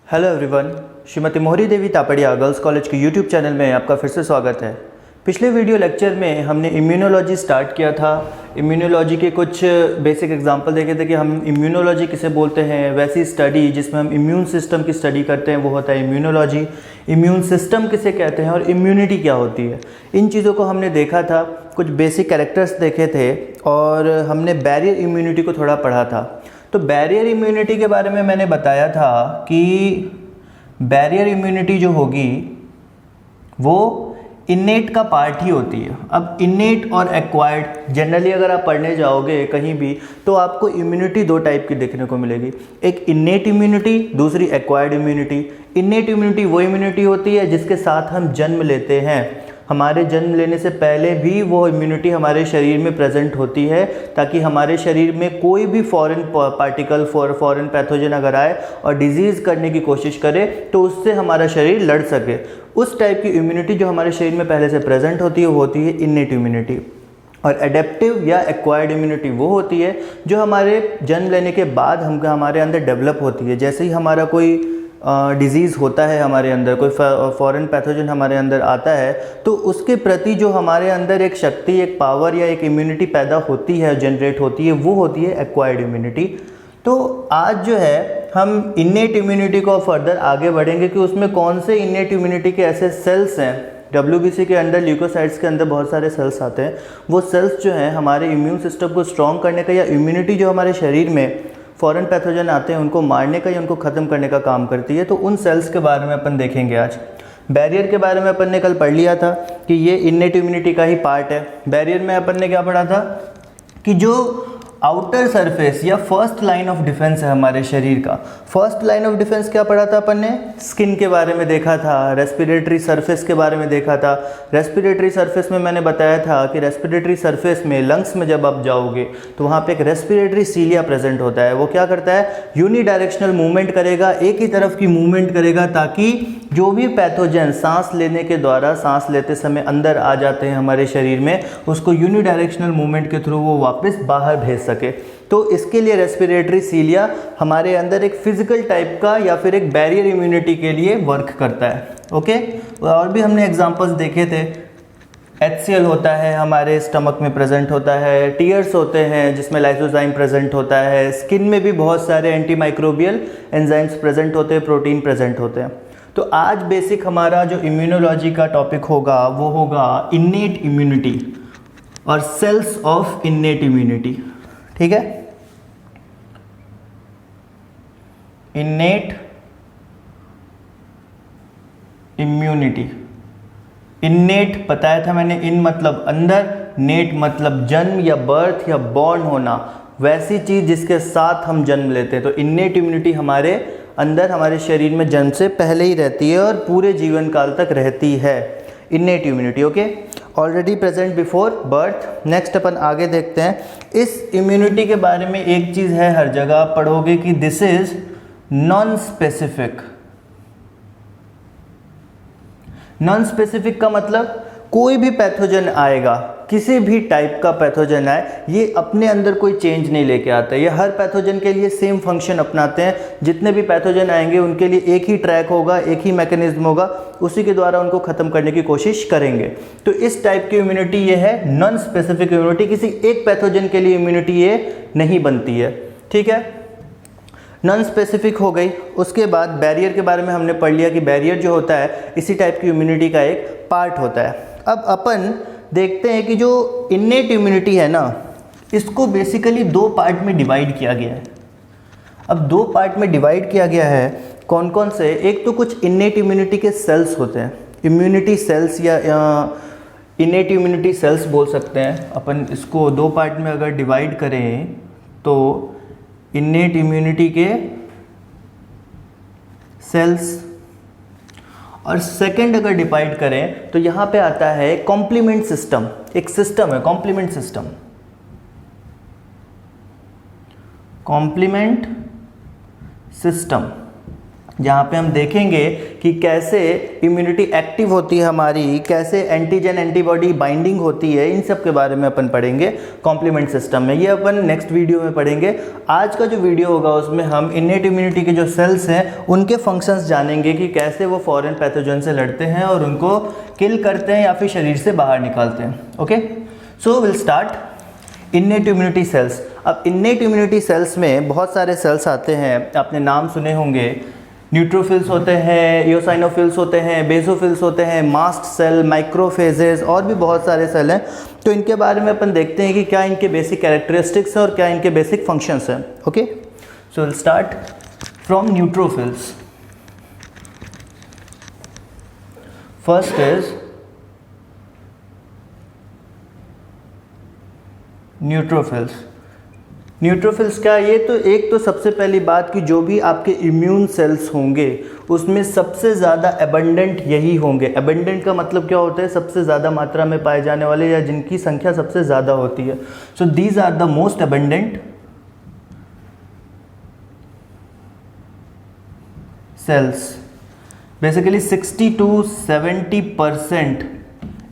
Hello everyone, Shrimati मोहरी देवी Tapadia girls college के YouTube channel में आपका फिर से स्वागत है। पिछले वीडियो लेक्चर में हमने इम्यूनोलॉजी स्टार्ट किया था। इम्यूनोलॉजी के कुछ बेसिक एग्जांपल देखे थे कि हम इम्यूनोलॉजी किसे बोलते हैं। वैसी स्टडी जिसमें हम इम्यून सिस्टम की स्टडी करते हैं वो होता है इम्यूनोलॉजी। इम्यून सिस्टम किसे कहते हैं और इम्यूनिटी क्या होती है, इन चीज़ों को हमने देखा था। कुछ बेसिक कैरेक्टर्स देखे थे और हमने बैरियर इम्यूनिटी को थोड़ा पढ़ा था। तो बैरियर इम्यूनिटी के बारे में मैंने बताया था कि बैरियर इम्यूनिटी जो होगी वो इन्नेट का पार्ट ही होती है। अब इन्नेट और एक्वायर्ड जनरली अगर आप पढ़ने जाओगे कहीं भी तो आपको इम्यूनिटी दो टाइप की देखने को मिलेगी, एक इन्नेट इम्यूनिटी, दूसरी एक्वायर्ड इम्यूनिटी। इन्नेट इम्यूनिटी वो इम्यूनिटी होती है जिसके साथ हम जन्म लेते हैं। हमारे जन्म लेने से पहले भी वो इम्यूनिटी हमारे शरीर में प्रेजेंट होती है ताकि हमारे शरीर में कोई भी फॉरेन पार्टिकल फॉरेन पैथोजन अगर आए और डिजीज़ करने की कोशिश करे तो उससे हमारा शरीर लड़ सके। उस टाइप की इम्यूनिटी जो हमारे शरीर में पहले से प्रेजेंट होती है वो होती है इन्नेट इम्यूनिटी। और एडेप्टिव या एक्वायर्ड इम्यूनिटी वो होती है जो हमारे जन्म लेने के बाद हमारे अंदर डेवलप होती है। जैसे ही हमारा कोई डिज़ीज़ होता है, हमारे अंदर कोई फॉरेन पैथोजन हमारे अंदर आता है तो उसके प्रति जो हमारे अंदर एक शक्ति, एक पावर या एक इम्यूनिटी पैदा होती है, जनरेट होती है, वो होती है एक्वायर्ड इम्यूनिटी। तो आज जो है हम इन्नेट इम्यूनिटी को फर्दर आगे बढ़ेंगे कि उसमें कौन से इन्नेट इम्यूनिटी के ऐसे सेल्स हैं। WBC के अंदर ल्यूकोसाइट्स के अंदर बहुत सारे सेल्स आते हैं। वो सेल्स जो हैं हमारे इम्यून सिस्टम को स्ट्रॉन्ग करने का या इम्यूनिटी जो हमारे शरीर में फॉरेन पैथोजन आते हैं उनको मारने का या उनको ख़त्म करने का काम करती है। तो उन सेल्स के बारे में अपन देखेंगे आज। बैरियर के बारे में अपन ने कल पढ़ लिया था कि ये इन्नेट इम्यूनिटी का ही पार्ट है। बैरियर में अपन ने क्या पढ़ा था कि जो आउटर सरफेस या फर्स्ट लाइन ऑफ डिफेंस है हमारे शरीर का, फर्स्ट लाइन ऑफ डिफेंस क्या पढ़ा था अपन ने? स्किन के बारे में देखा था, रेस्पिरेटरी सरफेस के बारे में देखा था। रेस्पिरेटरी सरफेस में मैंने बताया था कि रेस्पिरेटरी सरफेस में लंग्स में जब आप जाओगे तो वहाँ पे एक रेस्पिरेटरी सीलिया प्रेजेंट होता है। वो क्या करता है? यूनिडायरेक्शनल मूवमेंट करेगा, एक ही तरफ की मूवमेंट करेगा ताकि जो भी पैथोजन सांस लेने के द्वारा सांस लेते समय अंदर आ जाते हैं हमारे शरीर में, उसको यूनिडायरेक्शनल मूवमेंट के थ्रू वो वापस बाहर भेज सके। तो इसके लिए रेस्पिरेटरी सीलिया हमारे अंदर एक फिजिकल टाइप का या फिर एक बैरियर इम्यूनिटी के लिए वर्क करता है। ओके, और भी हमने एग्जांपल्स देखे थे। HCl होता है हमारे स्टमक में प्रेजेंट होता है, टीयर्स होते हैं जिसमें लाइसोजाइम प्रेजेंट होता है, स्किन में भी बहुत सारे एंटीमाइक्रोबियल एंजाइम्स प्रेजेंट होते हैं, प्रोटीन प्रेजेंट होते हैं। तो आज बेसिक हमारा जो इम्यूनोलॉजी का टॉपिक होगा वो होगा इन्नेट इम्यूनिटी और सेल्स ऑफ इन्नेट इम्यूनिटी। ठीक है, इन्नेट इम्यूनिटी। इन्नेट बताया था मैंने, इन मतलब अंदर, नेट मतलब जन्म या बर्थ या बॉर्न होना, वैसी चीज़ जिसके साथ हम जन्म लेते हैं। तो इन्नेट इम्यूनिटी हमारे अंदर हमारे शरीर में जन्म से पहले ही रहती है और पूरे जीवन काल तक रहती है। Innate immunity okay, already present before birth. Next अपन आगे देखते हैं। इस इम्यूनिटी के बारे में एक चीज़ है, हर जगह आप पढ़ोगे कि this is non specific. Non specific का मतलब कोई भी पैथोजन आएगा, किसी भी टाइप का पैथोजन आए, ये अपने अंदर कोई चेंज नहीं लेके आता है। ये हर पैथोजन के लिए सेम फंक्शन अपनाते हैं। जितने भी पैथोजन आएंगे उनके लिए एक ही ट्रैक होगा, एक ही मैकेनिज्म होगा, उसी के द्वारा उनको ख़त्म करने की कोशिश करेंगे। तो इस टाइप की इम्यूनिटी ये है नॉन स्पेसिफिक इम्यूनिटी। किसी एक पैथोजन के लिए इम्यूनिटी ये नहीं बनती है। ठीक है, नॉन स्पेसिफिक हो गई। उसके बाद बैरियर के बारे में हमने पढ़ लिया कि बैरियर जो होता है इसी टाइप की इम्यूनिटी का एक पार्ट होता है। अब अपन देखते हैं कि जो इन्नेट इम्यूनिटी है ना, इसको बेसिकली दो पार्ट में डिवाइड किया गया है। अब दो पार्ट में डिवाइड किया गया है, कौन कौन से? एक तो कुछ इन्नेट इम्यूनिटी के सेल्स होते हैं, इम्यूनिटी सेल्स या इन्नेट इम्यूनिटी सेल्स बोल सकते हैं। अपन इसको दो पार्ट में अगर डिवाइड करें तो इन्नेट इम्यूनिटी के सेल्स, और सेकंड अगर डिवाइड करें तो यहाँ पे आता है कॉम्प्लीमेंट सिस्टम। एक सिस्टम है कॉम्प्लीमेंट सिस्टम, कॉम्प्लीमेंट सिस्टम। जहाँ पे हम देखेंगे कि कैसे इम्यूनिटी एक्टिव होती है हमारी, कैसे एंटीजन एंटीबॉडी बाइंडिंग होती है, इन सब के बारे में अपन पढ़ेंगे कॉम्प्लीमेंट सिस्टम में। ये अपन नेक्स्ट वीडियो में पढ़ेंगे। आज का जो वीडियो होगा उसमें हम इन्नेट इम्यूनिटी के जो सेल्स हैं उनके फंक्शंस जानेंगे कि कैसे वो फॉरेन पैथोजन से लड़ते हैं और उनको किल करते हैं या फिर शरीर से बाहर निकालते हैं। Okay, so will start innate immunity cells. अब इन्नेट इम्यूनिटी सेल्स में बहुत सारे सेल्स आते हैं, आपने नाम सुने होंगे। न्यूट्रोफिल्स होते हैं, इओसाइनोफिल्स होते हैं, बेसोफिल्स होते हैं, मास्ट सेल, माइक्रोफेजेस और भी बहुत सारे सेल हैं। तो इनके बारे में अपन देखते हैं कि क्या इनके बेसिक कैरेक्टरिस्टिक्स हैं और क्या इनके बेसिक फंक्शंस हैं। Okay, so will start from neutrophils. First is neutrophils. Neutrophils क्या है? ये तो एक तो सबसे पहली बात कि जो भी आपके इम्यून सेल्स होंगे उसमें सबसे ज़्यादा एबंडेंट यही होंगे। एबंडेंट का मतलब क्या होता है? सबसे ज़्यादा मात्रा में पाए जाने वाले या जिनकी संख्या सबसे ज़्यादा होती है। So these are the most abundant cells. Basically 60 to 70%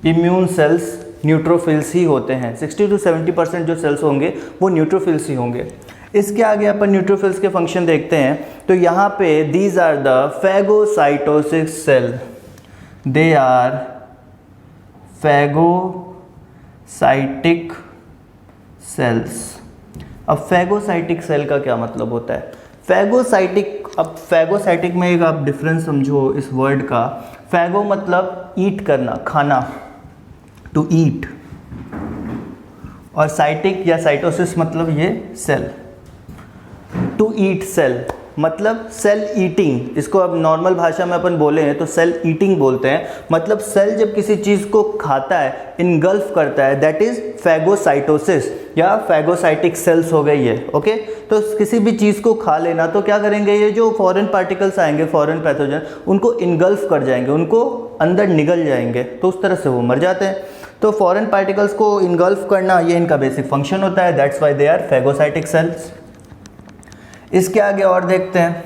immune cells neutrophils ही होते हैं। 60 to 70% जो सेल्स होंगे वो न्यूट्रोफिल्स ही होंगे। इसके आगे अपन न्यूट्रोफिल्स के फंक्शन देखते हैं। तो यहाँ पे these are the phagocytosis cell. They are phagocytic cells. अब फैगोसाइटिक सेल का क्या मतलब होता है? फैगोसाइटिक, अब फैगोसाइटिक में एक आप डिफरेंस समझो इस वर्ड का। फैगो मतलब ईट करना, खाना, टू ईट, और साइटिक या साइटोसिस मतलब ये सेल। टू ईट सेल मतलब सेल ईटिंग। इसको अब नॉर्मल भाषा में अपन बोले हैं तो सेल ईटिंग बोलते हैं। मतलब सेल जब किसी चीज़ को खाता है, इनगल्फ करता है, दैट इज फैगोसाइटोसिस या फैगोसाइटिक सेल्स हो गई है। ओके, तो किसी भी चीज़ को खा लेना, तो क्या करेंगे? ये जो फॉरेन पार्टिकल्स आएंगे, फॉरेन पैथोजन, उनको इनगल्फ कर जाएंगे, उनको अंदर निगल जाएंगे, तो उस तरह से वो मर जाते हैं। तो फॉरेन पार्टिकल्स को इनगल्फ करना ये इनका बेसिक फंक्शन होता है। That's why they are phagocytic cells. इसके आगे और देखते हैं,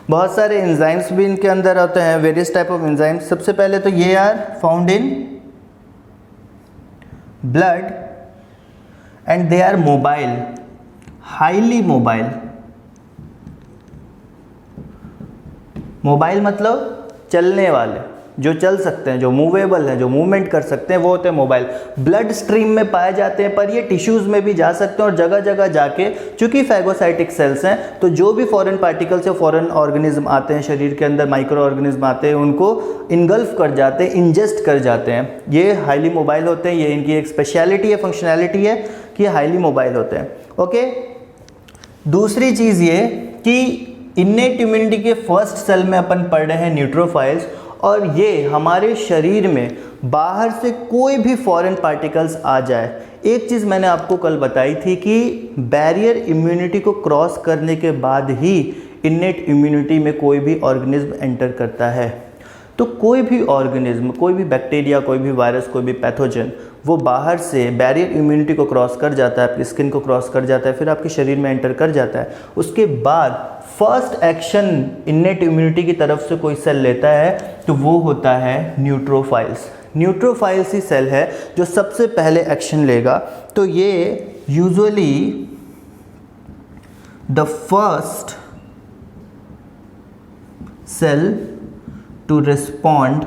बहुत सारे एंजाइम्स भी इनके अंदर होते हैं, वेरियस टाइप ऑफ एंजाइम्स। सबसे पहले तो ये are found in blood and they are mobile, highly mobile. Mobile मतलब चलने वाले, जो चल सकते हैं, जो मूवेबल हैं, जो मूवमेंट कर सकते हैं, वो होते हैं मोबाइल। ब्लड स्ट्रीम में पाए जाते हैं, पर ये टिश्यूज़ में भी जा सकते हैं और जगह जगह जाके, चूंकि फैगोसाइटिक सेल्स हैं, तो जो भी फॉरेन पार्टिकल्स या फॉरेन ऑर्गेनिज्म आते हैं शरीर के अंदर, माइक्रो ऑर्गेनिज्म आते हैं, उनको इनगल्फ कर जाते हैं, इंजेस्ट कर जाते हैं। ये हाईली मोबाइल होते हैं। ये इनकी एक स्पेशलिटी है, फंक्शनैलिटी है कि ये हाईली मोबाइल होते हैं। ओके, दूसरी चीज़ ये कि इन्नेट इम्यूनिटी के फर्स्ट सेल में अपन पढ़ रहे हैं न्यूट्रोफाइल्स, और ये हमारे शरीर में बाहर से कोई भी फॉरेन पार्टिकल्स आ जाए। एक चीज़ मैंने आपको कल बताई थी कि बैरियर इम्यूनिटी को क्रॉस करने के बाद ही इन्नेट इम्यूनिटी में कोई भी ऑर्गेनिज्म एंटर करता है। तो कोई भी ऑर्गेनिज्म, कोई भी बैक्टीरिया, कोई भी वायरस, कोई भी पैथोजन, वो बाहर से बैरियर इम्यूनिटी को क्रॉस कर जाता है, आपकी स्किन को क्रॉस कर जाता है, फिर आपके शरीर में एंटर कर जाता है। उसके बाद फर्स्ट एक्शन इन्नेट इम्यूनिटी की तरफ से कोई सेल लेता है तो वो होता है न्यूट्रोफाइल्स। न्यूट्रोफाइल्स ही सेल है जो सबसे पहले एक्शन लेगा। तो ये usually the first cell to respond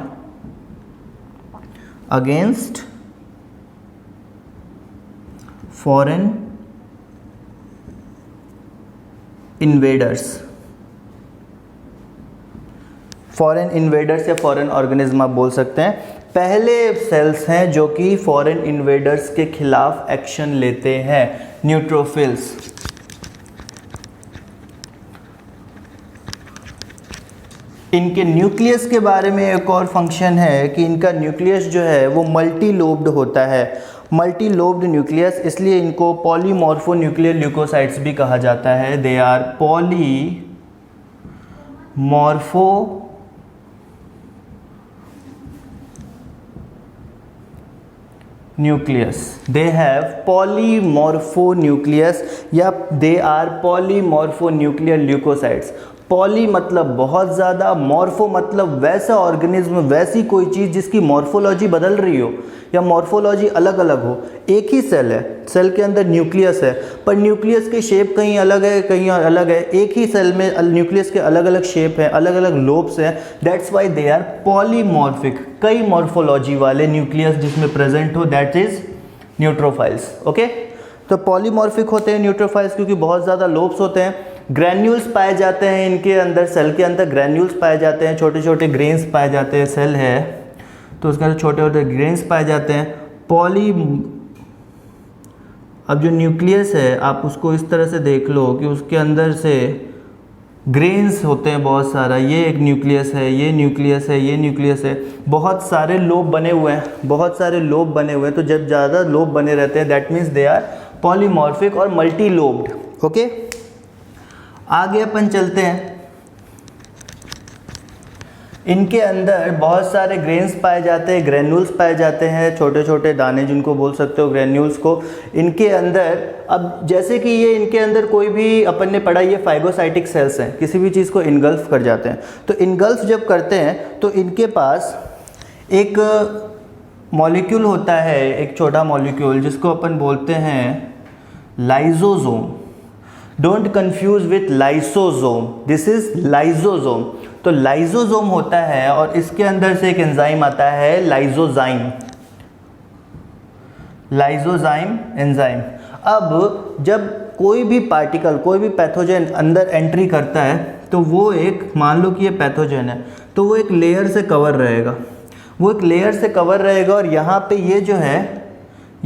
against foreign invaders. Foreign invaders या फॉरेन ऑर्गेनिज्म आप बोल सकते हैं। पहले सेल्स हैं जो कि फॉरेन इन्वेडर्स के खिलाफ एक्शन लेते हैं, न्यूट्रोफिल्स। इनके न्यूक्लियस के बारे में एक और फंक्शन है कि इनका न्यूक्लियस जो है वो मल्टी लोब्ड होता है। मल्टी लोब्ड न्यूक्लियस, इसलिए इनको पॉलीमॉर्फो न्यूक्लियर ल्यूकोसाइट्स भी कहा जाता है। They are polymorpho nucleus. They have polymorpho nucleus या they are polymorphonuclear leukocytes. Poly मतलब बहुत ज़्यादा, मॉर्फो मतलब वैसा ऑर्गेनिज्म, वैसी कोई चीज़ जिसकी मॉर्फोलॉजी बदल रही हो या मॉर्फोलॉजी अलग अलग हो। एक ही सेल है, सेल के अंदर न्यूक्लियस है, पर न्यूक्लियस की शेप कहीं अलग है कहीं अलग है। एक ही सेल में न्यूक्लियस के अलग अलग शेप हैं, अलग अलग लोब्स हैं। That's why they are polymorphic. कई मॉर्फोलॉजी वाले न्यूक्लियस जिसमें प्रेजेंट हो, दैट इज न्यूट्रोफाइल्स। ओके, तो पॉलीमॉर्फिक होते हैं न्यूट्रोफाइल्स क्योंकि बहुत ज़्यादा लोब्स होते हैं। ग्रैन्यूल्स पाए जाते हैं इनके अंदर, सेल के अंदर ग्रैन्यूल्स पाए जाते हैं, छोटे छोटे ग्रेन्स पाए जाते हैं। सेल है तो उसके अंदर छोटे छोटे ग्रेन्स पाए जाते हैं। अब जो न्यूक्लियस है आप उसको इस तरह से देख लो कि उसके अंदर से ग्रेन्स होते हैं बहुत सारा। ये एक न्यूक्लियस है, ये न्यूक्लियस है, ये न्यूक्लियस है। बहुत सारे लोब बने हुए हैं, बहुत सारे लोब बने हुए हैं। तो जब ज़्यादा लोब बने रहते हैं that means they are polymorphic और मल्टी लोब्ड। ओके, आगे अपन चलते हैं। इनके अंदर बहुत सारे ग्रेन्स पाए जाते हैं, ग्रेन्यूल्स पाए जाते हैं, छोटे छोटे दाने जिनको बोल सकते हो ग्रेन्यूल्स को। इनके अंदर अब जैसे कि ये इनके अंदर कोई भी अपन ने पढ़ा, ये फाइगोसाइटिक सेल्स हैं, किसी भी चीज़ को इनगल्फ कर जाते हैं। तो इनगल्फ जब करते हैं तो इनके पास एक मॉलिक्यूल होता है, एक छोटा मॉलिक्यूल जिसको अपन बोलते हैं lysosome. Don't confuse with lysosome, this is lysosome. तो लाइसोसोम होता है और इसके अंदर से एक एंजाइम आता है लाइसोजाइम। Lysozyme enzyme. अब जब कोई भी पार्टिकल, कोई भी पैथोजन अंदर एंट्री करता है तो वो एक, मान लो कि ये पैथोजन है, तो वो एक लेयर से कवर रहेगा, वो एक लेयर से कवर रहेगा और यहाँ पे ये जो है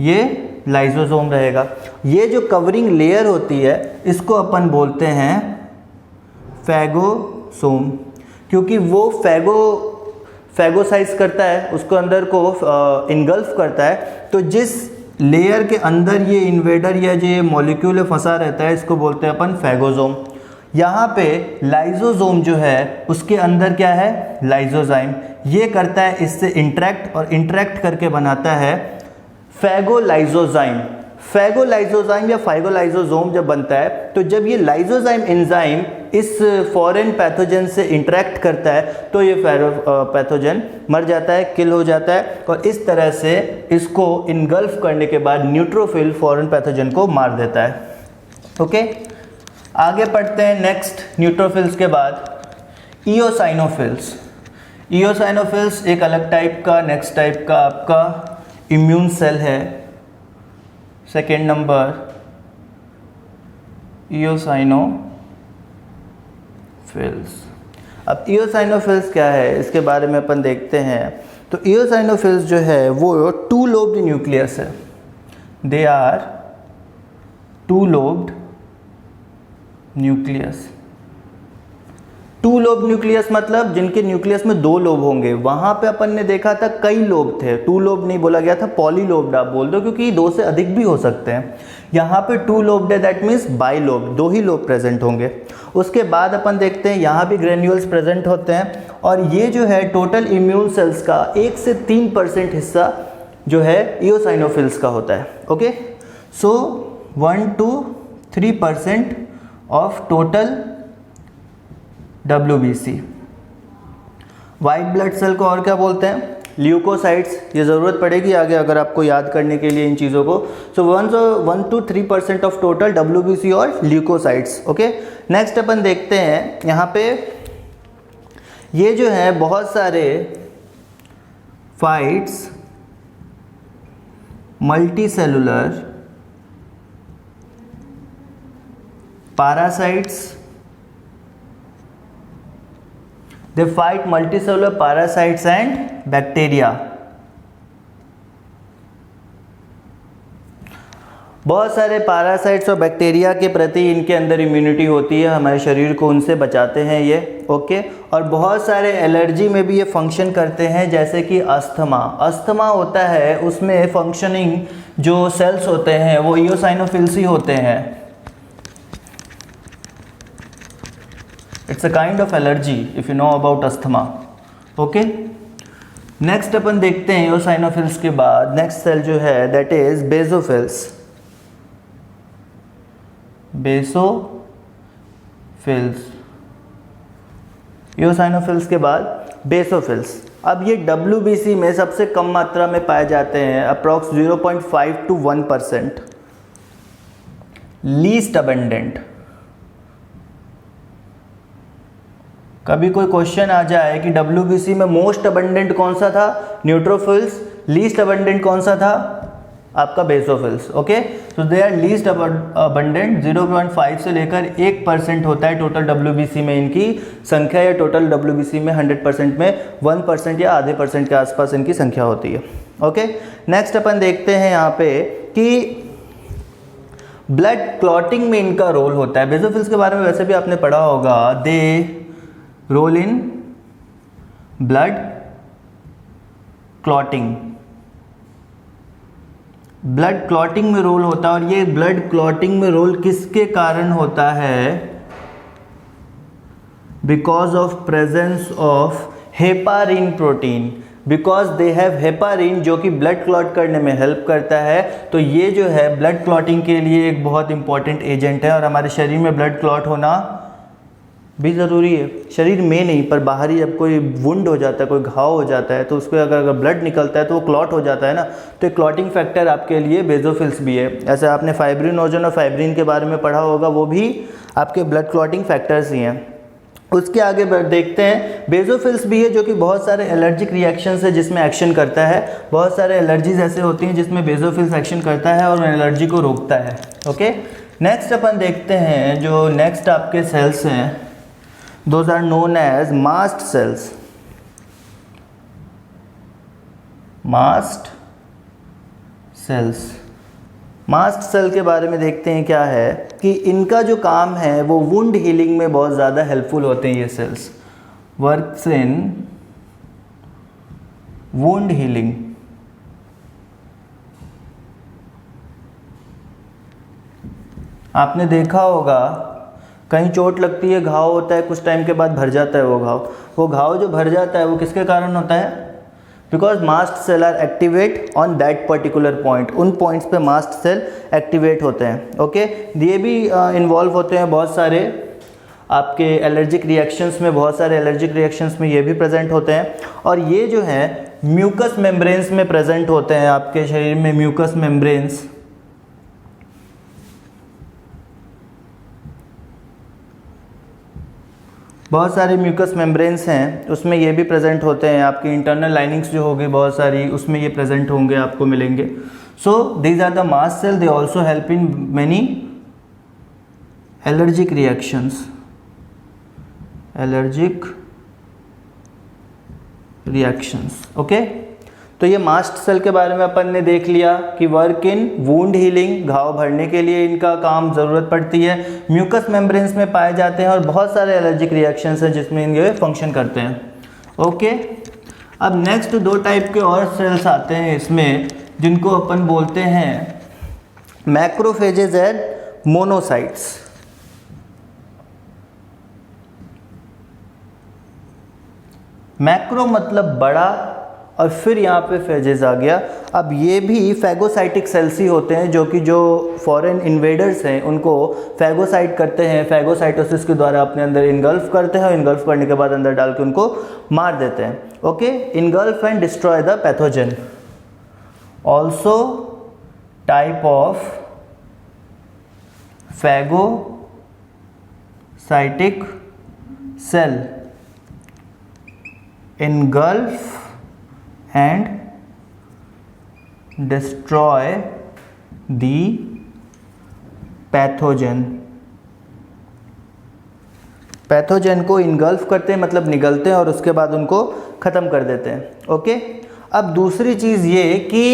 ये लाइसोसोम रहेगा। ये जो कवरिंग लेयर होती है इसको अपन बोलते हैं फैगोसोम, क्योंकि वो फैगोसाइज करता है, उसको अंदर को इनगल्फ करता है। तो जिस लेयर के अंदर ये इन्वेडर या जो ये मॉलिक्यूल फंसा रहता है इसको बोलते हैं अपन फैगोसोम। यहाँ पे लाइसोसोम जो है उसके अंदर क्या है, लाइसोजाइम। ये करता है इससे इंटरेक्ट और इंटरेक्ट करके बनाता है फैगोलाइसोजाइम। फैगोलाइसोजाइम या फाइगोलाइसोसोम जब बनता है तो जब ये लाइसोजाइम एंजाइम इस फॉरेन पैथोजन से इंटरेक्ट करता है तो ये पैथोजन मर जाता है, किल हो जाता है। और इस तरह से इसको इनगल्फ करने के बाद न्यूट्रोफिल फॉरेन पैथोजन को मार देता है। ओके, आगे पढ़ते हैं। नेक्स्ट न्यूट्रोफिल्स के बाद ईओसाइनोफिल्स। ईओसाइनोफिल्स एक अलग टाइप का, नेक्स्ट टाइप का आपका इम्यून सेल है। Second number eosinophils. अब ईओसाइनोफिल्स क्या है इसके बारे में अपन देखते हैं। तो ईओसाइनोफिल्स जो है वो टू लोब्ड न्यूक्लियस है। They are two lobed nucleus. Two lobe nucleus मतलब जिनके न्यूक्लियस में दो लोब होंगे। वहां पे अपन ने देखा था कई लोब थे, टू लोब नहीं बोला गया था, पॉलीलोब्ड आप बोल दो क्योंकि दो से अधिक भी हो सकते हैं। यहाँ पे टू लोब्ड है, दैट मीन्स बाई लोब, दो ही लोब प्रेजेंट होंगे। उसके बाद अपन देखते हैं यहाँ भी ग्रेन्यूल्स प्रेजेंट होते हैं और ये जो है टोटल इम्यून सेल्स का 1 से 3% हिस्सा जो है ईओसाइनोफिल्स का होता है। Okay, so 1 to 3% of total WBC। White blood cell को और क्या बोलते हैं, ल्यूकोसाइट्स। ये ज़रूरत पड़ेगी आगे अगर आपको याद करने के लिए इन चीज़ों को। सो 1 to 3% ऑफ टोटल WBC और ल्यूकोसाइट्स। ओके, नेक्स्ट अपन देखते हैं यहाँ पे ये जो है बहुत सारे fights multi cellular parasites, they fight multicellular parasites and bacteria। बहुत सारे पैरासाइट्स और बैक्टीरिया के प्रति इनके अंदर इम्यूनिटी होती है, हमारे शरीर को उनसे बचाते हैं ये। ओके, और बहुत सारे एलर्जी में भी ये फंक्शन करते हैं, जैसे कि अस्थमा। अस्थमा होता है उसमें फंक्शनिंग जो सेल्स होते हैं वो ईओसाइनोफिल्स ही होते हैं। It's a kind of allergy if you know about asthma. Okay, next अपन देखते हैं ईओसाइनोफिल्स के बाद नेक्स्ट सेल जो है that is basophils. Basophils eosinophils के बाद बेसोफिल्स। अब ये WBC में सबसे कम मात्रा में पाए जाते हैं, अप्रॉक्स 0.5 to 1%। लीस्ट अबंडेंट, कभी कोई क्वेश्चन आ जाए कि WBC में मोस्ट अबंडेंट कौन सा था, न्यूट्रोफिल्स, लीस्ट अबंडेंट कौन सा था, आपका बेसोफिल्स। ओके, तो दे आर लीस्ट अबंडेंट, 0.5 से लेकर 1% होता है टोटल WBC में इनकी संख्या, या टोटल WBC में 100% में 1% या आधे % के आसपास इनकी संख्या होती है। ओके, नेक्स्ट अपन देखते हैं यहाँ पे कि ब्लड क्लॉटिंग में इनका रोल होता है। बेसोफिल्स के बारे में वैसे भी आपने पढ़ा होगा, they role in blood clotting, blood clotting में रोल होता है। और ये ब्लड क्लॉटिंग में रोल किसके कारण होता है, because of presence of heparin protein, because they have heparin जो कि ब्लड क्लॉट करने में हेल्प करता है। तो ये जो है ब्लड क्लॉटिंग के लिए एक बहुत इंपॉर्टेंट एजेंट है, और हमारे शरीर में ब्लड क्लॉट होना भी ज़रूरी है। शरीर में नहीं पर बाहरी, जब कोई वुंड हो जाता है, कोई घाव हो जाता है, तो उसको अगर ब्लड निकलता है तो वो क्लॉट हो जाता है ना, तो एक क्लॉटिंग फैक्टर आपके लिए बेसोफिल्स भी है। ऐसे आपने फाइब्रिनोजन और फाइब्रिन के बारे में पढ़ा होगा, वो भी आपके ब्लड क्लॉटिंग फैक्टर्स ही हैं। उसके आगे देखते हैं, बेसोफिल्स भी है जो कि बहुत सारे एलर्जिक रिएक्शंस है जिसमें एक्शन करता है। बहुत सारे एलर्जीज ऐसे होती हैं जिसमें बेसोफिल्स एक्शन करता है और एलर्जी को रोकता है। ओके, नेक्स्ट अपन देखते हैं जो नेक्स्ट आपके सेल्स हैं, those are known as mast cells। Mast cells, mast cell के बारे में देखते हैं क्या है कि इनका जो काम है वो वुंड हीलिंग में बहुत ज़्यादा हेल्पफुल होते हैं। ये cells works in wound healing. आपने देखा होगा कहीं चोट लगती है, घाव होता है, कुछ टाइम के बाद भर जाता है वो घाव जो भर जाता है वो किसके कारण होता है, because mast cell are activate on that particular point. उन पॉइंट्स पे मास्ट सेल एक्टिवेट होते हैं। ओके, ये भी इन्वॉल्व होते हैं बहुत सारे आपके एलर्जिक रिएक्शंस में, बहुत सारे एलर्जिक रिएक्शंस में ये भी प्रेजेंट होते हैं। और ये जो है म्यूकस मेम्ब्रेन्स में प्रेजेंट होते हैं। आपके शरीर में म्यूकस मेम्ब्रेन्स, बहुत सारे म्यूकस मेम्ब्रेन्स हैं, उसमें ये भी प्रेजेंट होते हैं। आपकी इंटरनल लाइनिंग्स जो होगी बहुत सारी, उसमें ये प्रेजेंट होंगे, आपको मिलेंगे। So these are the mast cell, they also help in many allergic reactions, allergic reactions. Okay, तो ये मास्ट सेल के बारे में अपन ने देख लिया कि वर्क इन वुंड हीलिंग, घाव भरने के लिए इनका काम ज़रूरत पड़ती है। म्यूकस मेम्ब्रेन्स में पाए जाते हैं और बहुत सारे एलर्जिक रिएक्शंस हैं जिसमें इनके फंक्शन करते हैं। ओके, अब नेक्स्ट दो टाइप के और सेल्स आते हैं इसमें जिनको अपन बोलते हैं मैक्रोफेजेज एंड मोनोसाइट्स। मैक्रो मतलब बड़ा, और फिर यहाँ पे फेजेस आ गया। अब ये भी फैगोसाइटिक सेल्स ही होते हैं जो कि जो फॉरेन इन्वेडर्स हैं उनको फैगोसाइट करते हैं, फैगोसाइटोसिस के द्वारा अपने अंदर इनगल्फ करते हैं, और इनगल्फ करने के बाद अंदर डाल के उनको मार देते हैं। Okay, engulf and destroy the pathogen. Also type of phagocytic cell, engulf and destroy the pathogen। Pathogen को इनगल्फ करते हैं मतलब निगलते हैं और उसके बाद उनको ख़त्म कर देते हैं। ओके, अब दूसरी चीज़ ये कि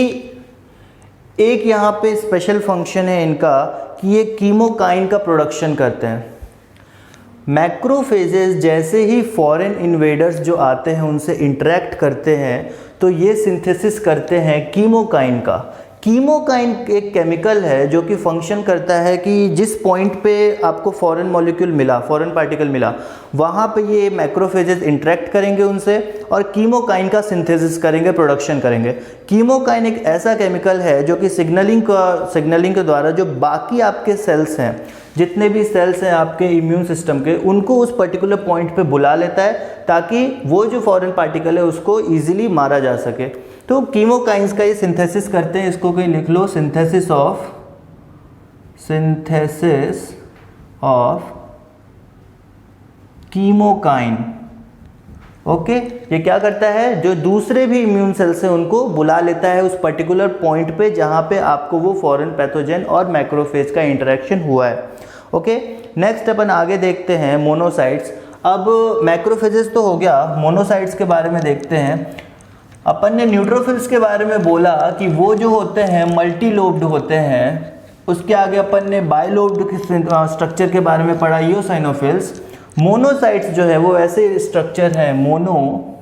एक यहाँ पे स्पेशल फंक्शन है इनका कि ये कीमोकाइन का प्रोडक्शन करते हैं। मैक्रोफेजेस जैसे ही फॉरेन इन्वेडर्स जो आते हैं उनसे इंटरेक्ट करते हैं तो ये सिंथेसिस करते हैं कीमोकाइन का। कीमोकाइन एक केमिकल है जो कि फंक्शन करता है कि जिस पॉइंट पे आपको फॉरेन मॉलिक्यूल मिला, फॉरेन पार्टिकल मिला, वहाँ पे ये मैक्रोफेजेस इंटरेक्ट करेंगे उनसे और कीमोकाइन का सिंथेसिस करेंगे, प्रोडक्शन करेंगे। कीमोकाइन एक ऐसा केमिकल है जो कि सिग्नलिंग के द्वारा जो बाकी आपके सेल्स हैं, जितने भी सेल्स हैं आपके इम्यून सिस्टम के, उनको उस पर्टिकुलर पॉइंट पे बुला लेता है ताकि वो जो फॉरेन पार्टिकल है उसको ईजिली मारा जा सके। तो कीमोकाइंस का ये सिंथेसिस करते हैं, इसको कहीं लिख लो, सिंथेसिस ऑफ कीमोकाइन। ओके, ये क्या करता है, जो दूसरे भी इम्यून सेल्स हैं उनको बुला लेता है उस पर्टिकुलर पॉइंट पे जहां पे आपको वो फॉरेन पैथोजन और मैक्रोफेज का इंटरेक्शन हुआ है। ओके, नेक्स्ट अपन आगे देखते हैं मोनोसाइट्स। अब मैक्रोफेजेस तो हो गया, मोनोसाइट्स के बारे में देखते हैं। अपन ने न्यूट्रोफिल्स के बारे में बोला कि वो जो होते हैं मल्टी लोब्ड होते हैं। उसके आगे अपन ने बाइलोब्ड स्ट्रक्चर के बारे में पढ़ा, ईओसाइनोफिल्स। मोनोसाइट्स जो है वो ऐसे स्ट्रक्चर है, मोनोसाइट्स,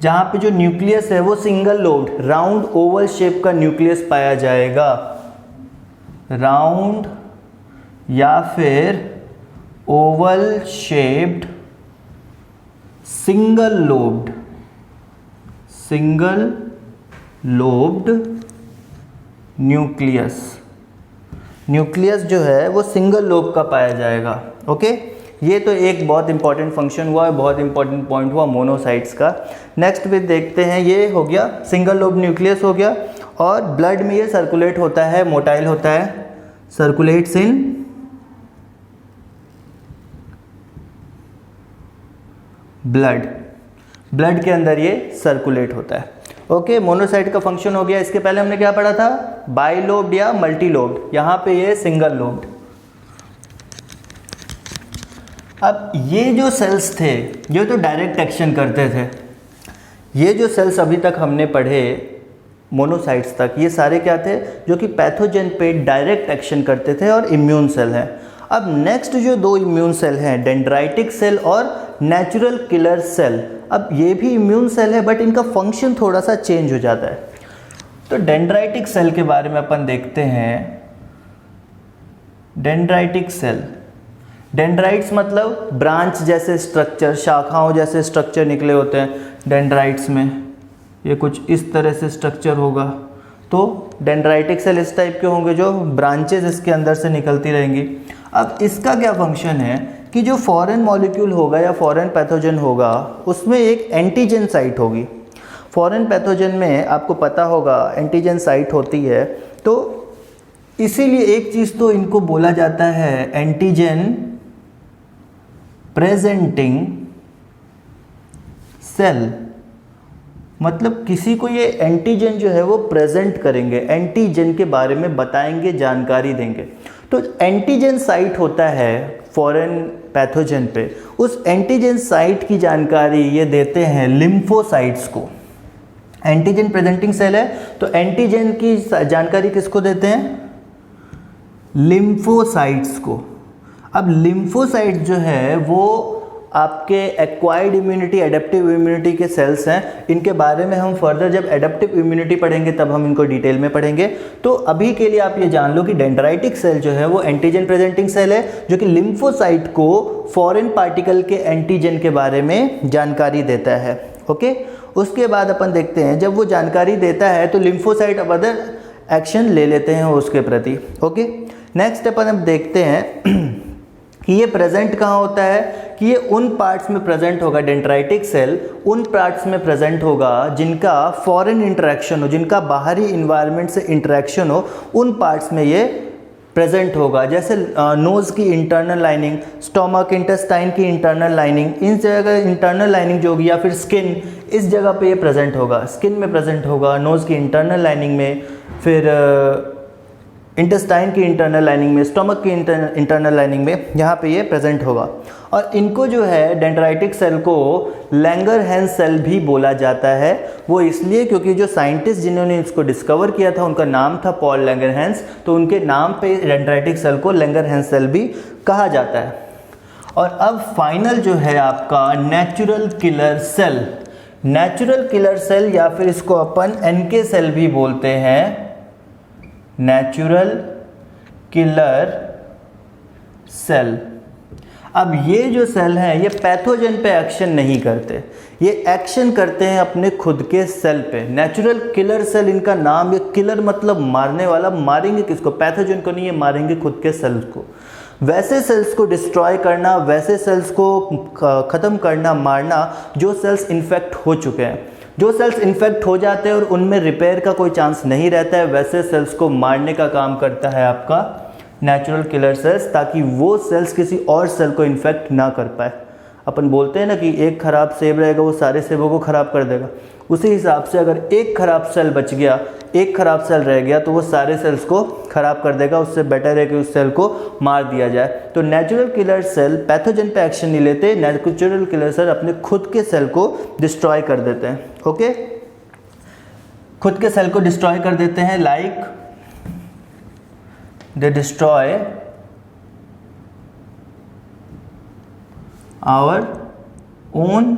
जहाँ पे जो न्यूक्लियस है वो single lobed round Oval shape का न्यूक्लियस पाया जाएगा, राउंड या फिर Oval shaped single lobed nucleus जो है वो सिंगल लोब का पाया जाएगा। ओके, ये तो एक बहुत इंपॉर्टेंट फंक्शन हुआ, बहुत इंपॉर्टेंट पॉइंट हुआ मोनोसाइट्स का। नेक्स्ट भी देखते हैं, ये हो गया सिंगल लोब न्यूक्लियस हो गया। और ब्लड में ये सर्कुलेट होता है, मोटाइल होता है, सर्कुलेट्स इन ब्लड के अंदर ये सर्कुलेट होता है। ओके, मोनोसाइट का फंक्शन हो गया। इसके पहले हमने क्या पढ़ा था, बाइलोब्ड या मल्टी लोब्ड, यहाँ पे ये सिंगल लोब्ड। अब ये जो सेल्स थे ये तो डायरेक्ट एक्शन करते थे। ये जो सेल्स अभी तक हमने पढ़े मोनोसाइट्स तक, ये सारे क्या थे, जो कि पैथोजन पे डायरेक्ट एक्शन करते थे और इम्यून सेल हैं। अब नेक्स्ट जो दो इम्यून सेल हैं, डेंड्राइटिक सेल और नेचुरल किलर सेल। अब ये भी इम्यून सेल है बट इनका फंक्शन थोड़ा सा चेंज हो जाता है। तो डेंड्राइटिक सेल के बारे में अपन देखते हैं। डेंड्राइटिक सेल, डेंड्राइट्स मतलब ब्रांच जैसे स्ट्रक्चर, शाखाओं जैसे स्ट्रक्चर निकले होते हैं डेंड्राइट्स में। ये कुछ इस तरह से स्ट्रक्चर होगा। तो डेंड्राइटिक सेल इस टाइप के होंगे जो ब्रांचेस इसके अंदर से निकलती रहेंगी। अब इसका क्या फंक्शन है कि जो फॉरेन मॉलिक्यूल होगा या फॉरेन पैथोजन होगा उसमें एक एंटीजन साइट होगी। फॉरेन पैथोजन में आपको पता होगा एंटीजन साइट होती है। तो इसीलिए एक चीज़ तो इनको बोला जाता है एंटीजन प्रेजेंटिंग सेल। मतलब किसी को ये एंटीजन जो है वो प्रेजेंट करेंगे, एंटीजन के बारे में बताएंगे, जानकारी देंगे। तो एंटीजन साइट होता है फॉरेन पैथोजन पे, उस एंटीजन साइट की जानकारी ये देते हैं लिम्फोसाइट्स को। एंटीजन प्रेजेंटिंग सेल है तो एंटीजन की जानकारी किसको देते हैं, लिम्फोसाइट्स को। अब लिम्फोसाइट्स जो है वो आपके एक्वायर्ड इम्यूनिटी, एडेप्टिव इम्यूनिटी के सेल्स हैं। इनके बारे में हम फर्दर जब एडेप्टिव इम्यूनिटी पढ़ेंगे तब हम इनको डिटेल में पढ़ेंगे। तो अभी के लिए आप ये जान लो कि डेंड्राइटिक सेल जो है वो एंटीजन प्रेजेंटिंग सेल है जो कि लिम्फोसाइट को फॉरेन पार्टिकल के एंटीजन के बारे में जानकारी देता है। ओके, उसके बाद अपन देखते हैं जब वो जानकारी देता है तो लिम्फोसाइट अब अदर एक्शन ले लेते हैं उसके प्रति। ओके, नेक्स्ट अपन अब देखते हैं कि ये प्रेजेंट कहाँ होता है, कि ये उन पार्ट्स में प्रेजेंट होगा, डेंड्राइटिक सेल उन पार्ट्स में प्रेजेंट होगा जिनका फॉरेन इंटरेक्शन हो, जिनका बाहरी इन्वायरमेंट से इंटरेक्शन हो, उन पार्ट्स में ये प्रेजेंट होगा। जैसे नोज़ की इंटरनल लाइनिंग, स्टोमक, इंटेस्टाइन की इंटरनल लाइनिंग, इन जगह इंटरनल लाइनिंग जो होगी, या फिर स्किन, इस जगह पे ये प्रेजेंट होगा, स्किन में प्रेजेंट होगा, नोज़ की इंटरनल लाइनिंग में, फिर इंटेस्टाइन की इंटरनल लाइनिंग में, स्टोमक की इंटरनल लाइनिंग में, यहाँ पे ये प्रेजेंट होगा। और इनको जो है डेंड्राइटिक सेल को लैंगरहैंस सेल भी बोला जाता है। वो इसलिए क्योंकि जो साइंटिस्ट जिन्होंने इसको डिस्कवर किया था उनका नाम था पॉल लैंगरहैंस, तो उनके नाम पे डेंड्राइटिक सेल को लैंगरहैंस सेल भी कहा जाता है। और अब फाइनल जो है आपका natural killer cell. Natural killer cell या फिर इसको अपन एनके सेल भी बोलते हैं, नेचुरल किलर सेल। अब ये जो सेल हैं ये पैथोजन पे एक्शन नहीं करते, ये एक्शन करते हैं अपने खुद के सेल पे। नेचुरल किलर सेल इनका नाम, ये किलर मतलब मारने वाला। मारेंगे किसको? पैथोजन को नहीं, ये मारेंगे खुद के सेल्स को। वैसे सेल्स को डिस्ट्रॉय करना, वैसे सेल्स को ख़त्म करना, मारना जो सेल्स इन्फेक्ट हो चुके हैं। जो सेल्स इन्फेक्ट हो जाते हैं और उनमें रिपेयर का कोई चांस नहीं रहता है, वैसे सेल्स को मारने का काम करता है आपका नेचुरल किलर सेल्स, ताकि वो सेल्स किसी और सेल को इन्फेक्ट ना कर पाए। अपन बोलते हैं ना कि एक ख़राब सेब रहेगा वो सारे सेबों को ख़राब कर देगा। उसी हिसाब से अगर एक ख़राब सेल बच गया, एक ख़राब सेल रह गया, तो वो सारे सेल्स को ख़राब कर देगा। उससे बेटर है कि उस सेल को मार दिया जाए। तो नेचुरल किलर सेल पैथोजन पे एक्शन नहीं लेते, नेचुरल किलर सेल अपने खुद के सेल को डिस्ट्रॉय कर देते हैं। ओके, खुद के सेल को डिस्ट्रॉय कर देते हैं, like they destroy our own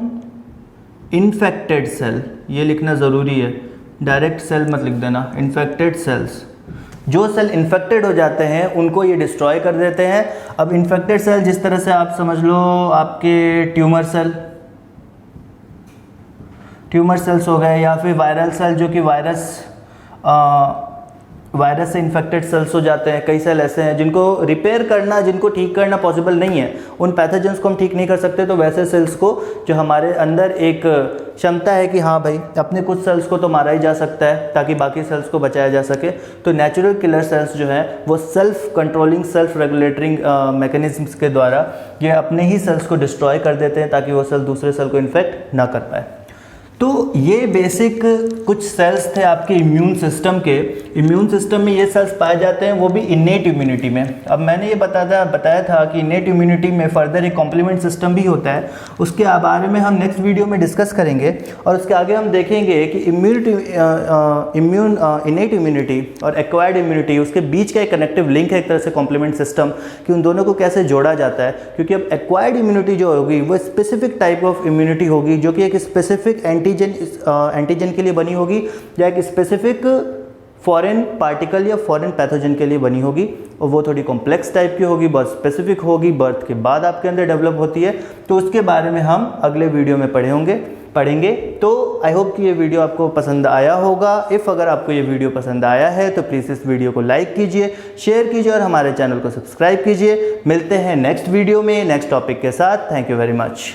infected cell. ये लिखना ज़रूरी है, डायरेक्ट सेल मत लिख देना, इन्फेक्टेड सेल्स। जो सेल इन्फेक्टेड हो जाते हैं उनको ये डिस्ट्रॉय कर देते हैं। अब इन्फेक्टेड सेल जिस तरह से आप समझ लो आपके ट्यूमर सेल्स हो गए, या फिर वायरल सेल जो कि वायरस से इन्फेक्टेड सेल्स हो जाते हैं। कई सेल ऐसे हैं जिनको रिपेयर करना, जिनको ठीक करना पॉसिबल नहीं है, उन पैथोजेंस को हम ठीक नहीं कर सकते। तो वैसे सेल्स को जो हमारे अंदर एक क्षमता है कि हाँ भाई अपने कुछ सेल्स को तो मारा ही जा सकता है ताकि बाकी सेल्स को बचाया जा सके। तो नेचुरल किलर सेल्स जो हैं वो सेल्फ कंट्रोलिंग, सेल्फ रेगुलेटरिंग मैकेनिज्म्स के द्वारा ये अपने ही सेल्स को डिस्ट्रॉय कर देते हैं ताकि वो सेल दूसरे सेल को इन्फेक्ट ना कर पाए। तो ये बेसिक कुछ सेल्स थे आपके इम्यून सिस्टम के। इम्यून सिस्टम में ये सेल्स पाए जाते हैं, वो भी इनेट इम्यूनिटी में। अब मैंने ये बताया था कि इनेट इम्यूनिटी में फर्दर एक कॉम्प्लीमेंट सिस्टम भी होता है, उसके बारे में हम नेक्स्ट वीडियो में डिस्कस करेंगे। और उसके आगे हम देखेंगे कि इनेट इम्यूनिटी और एक्वायर्ड इम्यूनिटी, उसके बीच का एक कनेक्टिव लिंक है एक तरह से कॉम्प्लीमेंट सिस्टम, कि उन दोनों को कैसे जोड़ा जाता है। क्योंकि अब एक्वायर्ड इम्यूनिटी जो होगी वो स्पेसिफिक टाइप ऑफ इम्यूनिटी होगी जो कि एक स्पेसिफिक एंटीजन के लिए बनी होगी, या एक स्पेसिफिक फॉरेन पार्टिकल या फॉरेन पैथोजन के लिए बनी होगी, और वो थोड़ी कॉम्प्लेक्स टाइप की होगी, बहुत स्पेसिफिक होगी, बर्थ के बाद आपके अंदर डेवलप होती है। तो उसके बारे में हम अगले वीडियो में पढ़ेंगे। तो आई होप कि ये वीडियो आपको पसंद आया होगा। अगर आपको ये वीडियो पसंद आया है तो प्लीज़ इस वीडियो को लाइक कीजिए, शेयर कीजिए और हमारे चैनल को सब्सक्राइब कीजिए। मिलते हैं नेक्स्ट वीडियो में नेक्स्ट टॉपिक के साथ। Thank you very much.